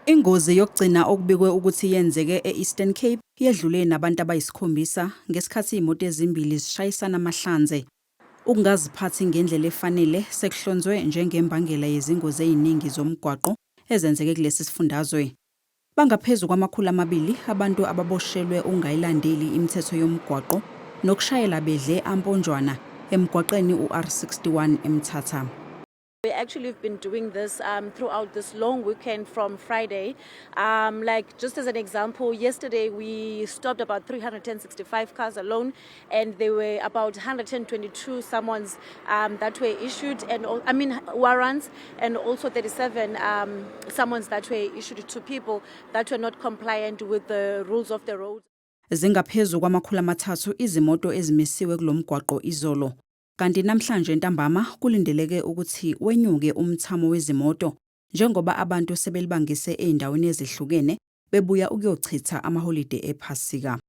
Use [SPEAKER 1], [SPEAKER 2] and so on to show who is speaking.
[SPEAKER 1] Ingozi yokugcina okubikwe ukuthi yenzeke e-Eastern Cape yedlule nabantu abayisikhombisa ngesikhathi imoto ezimbili zishayisana amahlanze. Ukungaziphathi ngendlela efanele sekuhlonzwe njengembangela yezingozi eziningi zomgwaqo ezenzeke kulesi sifundazwe. Bangaphezu kwama200 abantu ababoshelwe ungayilandeli imithetho yomgwaqo nokushayela bedle amponjwana emgwaqeni uR61 eMthatha.
[SPEAKER 2] We actually have been doing this throughout this long weekend from Friday. Like just as an example, yesterday we stopped about 365 cars alone, and there were about 122 summons that were issued, and warrants, and also 37 summons that were issued to people that were not compliant with the rules of the road.
[SPEAKER 1] Zingaphezu kwama300 izimoto ezimisiwe kulomgwaqo izolo. Kanti namhlanje ntambama kulindeleke ukuthi wenyuke umthamo wezimoto njengoba abantu sebelibangise eindaweni ezihlukene bebuya ukuyochitha amaholide ePhasika.